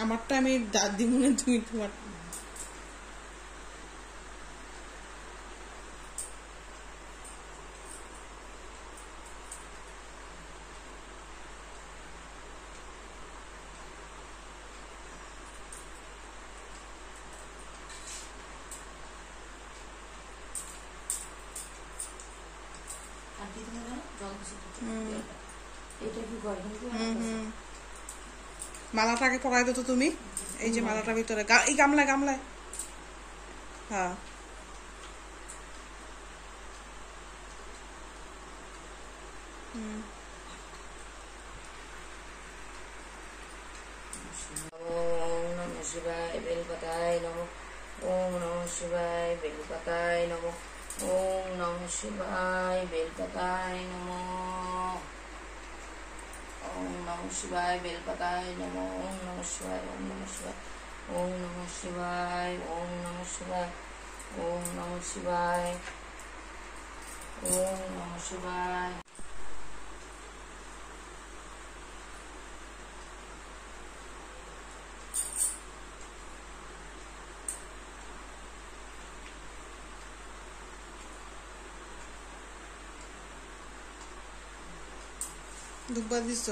আমারটা আমি দাদি মনে তুমি তোমার মালাটাকে পরাই দো তো তুমি। এই যে মালাটার ভিতরে এই গামলায় গামলায়। হ্যাঁ ওম নমঃ শিবায় বেলপাতায় নমঃ। ওম নমঃ শিবায় বেলপাতায় নমঃ। ওম নমঃ শিবায় বেলপাতায় নমঃ। ওম নমঃ শিবায় বেলপাতায় নমঃ। ওম নমঃ শিবায় ওম নমঃ শিবায় ওম নমঃ শিবায় ওম নমঃ শিবায় ওম নমঃ শিবায় ওম নমঃ শিবায়। দুব্বা দিছ।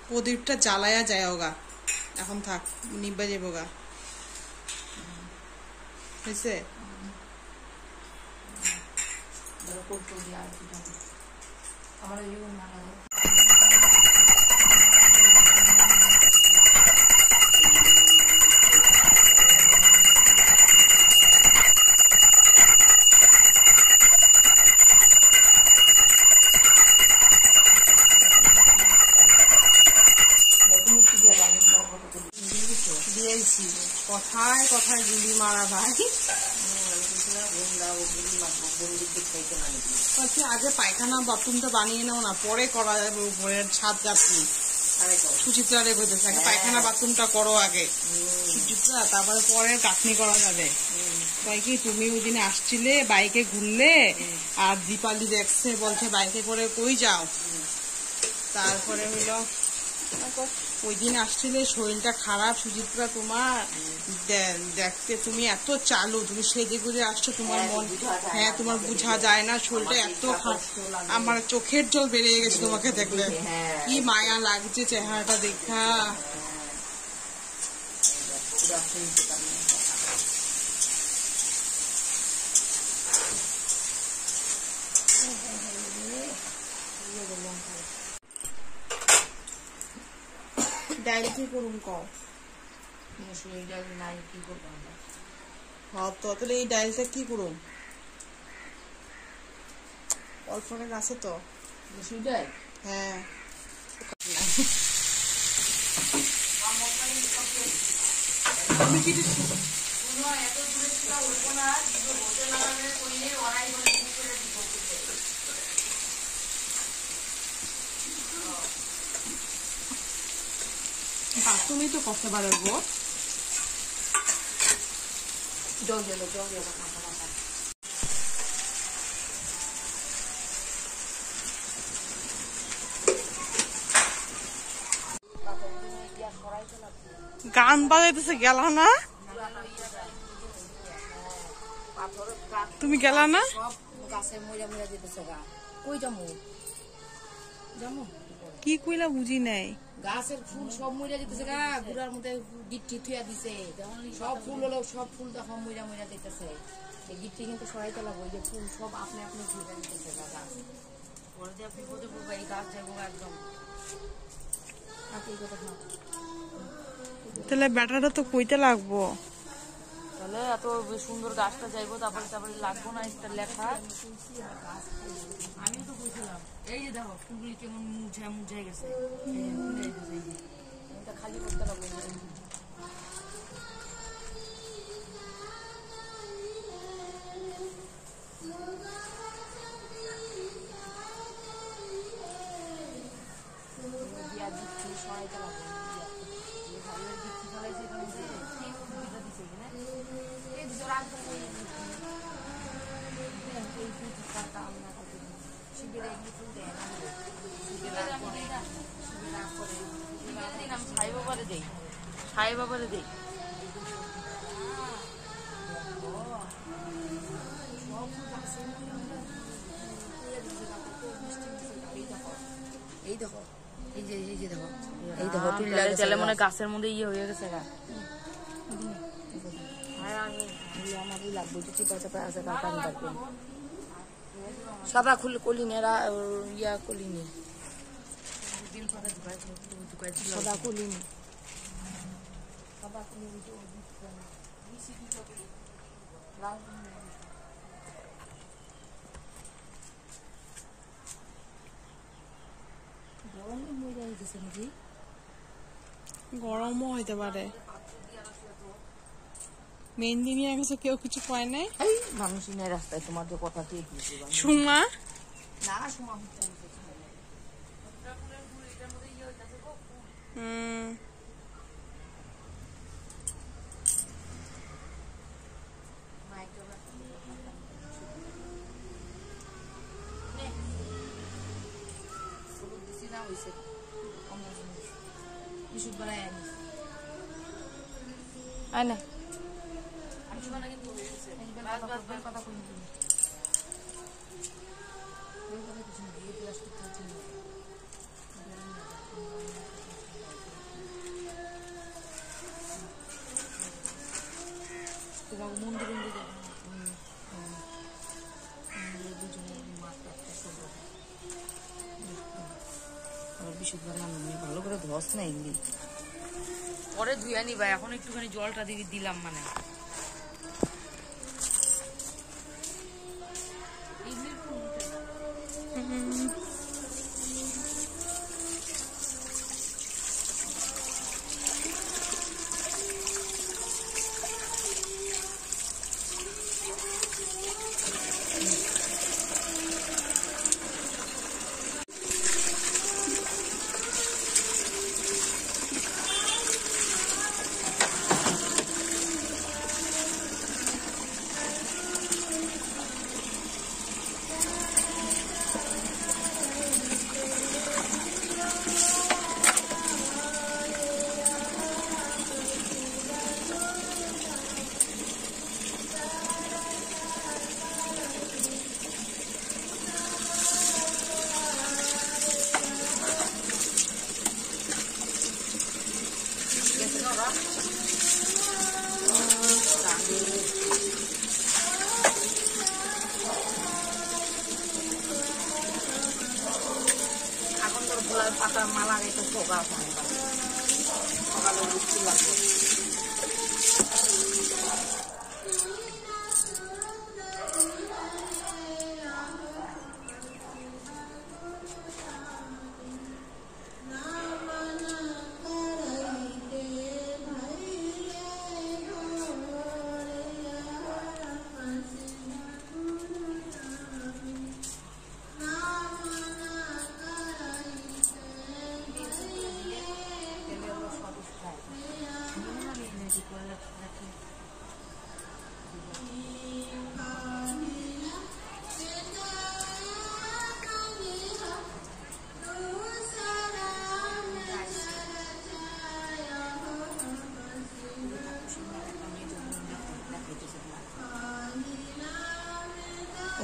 প্রদীপটা জ্বালায়া যায় ওগা, এখন থাক নিব্বা যাবো গা। হয়েছে আমার দিয়েছি কথায় কথায় গুলি মারা ভাই। আগে পায়খানা বাথরুমটা বানিয়ে নাও না, পরে করা যাবে উপরের ছাদ গাছনি। সুচিত্রা রে কইতেছে আগে পায়খানা বাথরুমটা করো আগে সুচিত্রা, তারপরে পরে গাঁথনি করা যাবে। তাই কি তুমি ওই দিনে আসছিলে বাইকে ঘুরলে, আর দীপালি দেখছে বলছে বাইকে করে কই যাও। তারপরে হইলো ওই দিন আসছিলে শরীরটা খারাপ সুচিত্রা তোমার, দেখতে তুমি এত চালু, তুমি সেজে গুজে আসছো, তোমার মন হ্যাঁ তোমার বুঝা যায় না, শরীরটা এত খারাপ, আমার চোখের জল বেরিয়ে গেছে তোমাকে দেখলে। কি মায়া লাগছে চেহারাটা দেখা। ডাইল কি করুন কও? মুসুরির ডাল নাই, কি করবো আমরা? তাহলে এই ডাইলটা কি করুন? অল্প আছে তো মুসুরির ডাল। হ্যাঁ তুমি তো করতে পারো গো। জল দিলো জল দিলো গান বাজাইতেছে, গেল না তুমি? গেল না? সব গাছে মইরা মইরা দিতেছে গা। কই যামু যামু কি কইলা বুঝি নাই। গাছের ফুল সব মইরা দিতেছে গা, গুড়ার মধ্যে গিট্টি থুয়া দিছে, সব ফুল হলো, সব ফুল তখন মইরা মইরা দিতেছে। এই গিট্টি কিন্তু সরাইতে লাগবে, যে ফুল সব আপনি আপনি ঝুঁকে দিতেছে গা গাছ। পরে যে আপনি বোঝে বলবো এই গাছ যাবো একদম। তাহলে ব্যাটাটা তো কইতে লাগবো, তাহলে এত সুন্দর গাছটা যাইবো, তারপরে তারপরে লাগবো না একটা লেখা। আমিও তো বুঝলাম, এই যে দেখো ফুলগুলি কেমন মুরঝায় গেছে, এটা খালি করতে লাগবে। সরাইতে লাগবে, সাই বাবারে দেই, সাই বাবারে দেই। এই দেখো, এই যে দেখো, এই দেখো তেলে মনে গাছের মধ্যে ইয়ে হয়ে গেছে গা। আমারই লাগবে চিপা চাপা আছে কাকানি পারবেন সাদা খুলে কলিনি এরা ইয়া কলিনি সাদা কলিনি গরমও হইতে পারে। মেহেন্দি নিয়ে গেছে, কেউ কিছু কয় নাই। মানুষই নাই রাস্তায়, তোমার যে কথা কে সুমা না সুমা আয় ভালো করে ধস না ইংলি পরে ধুয়ে নিবা, এখন একটুখানি জলটা দিলাম মানে পাতা মালা রেখে সকাল সকালে বৃষ্টি লাগবে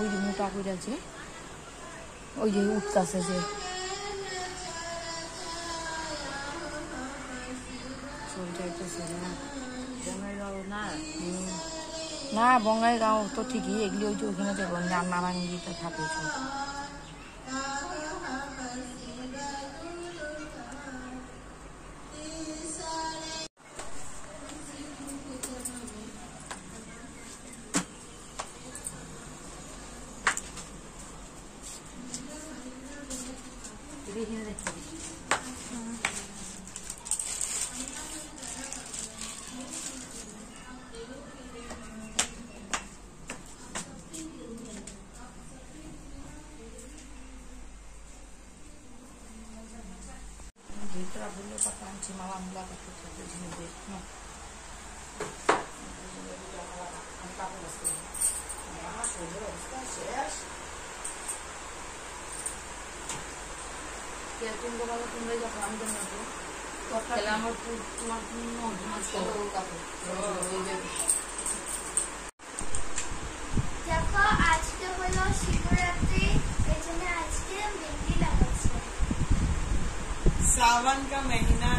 ওই যে মোটা করে আছে, ওই যে উঠতেছে যে না বঙ্গাইগাঁও তো ঠিকই, এগুলি ওই যে ওখানে দেখলাম নারায়ণগিরিতে থাকে তোমরা ভালো, তোমরাই দেখো, আমি তো নেবো। তাহলে আমার তোমার দেখো আজকে হলো শিবরাত্রি, এই জন্য আজকে মেহেंदी লাগাচ্ছে। सावन का महीना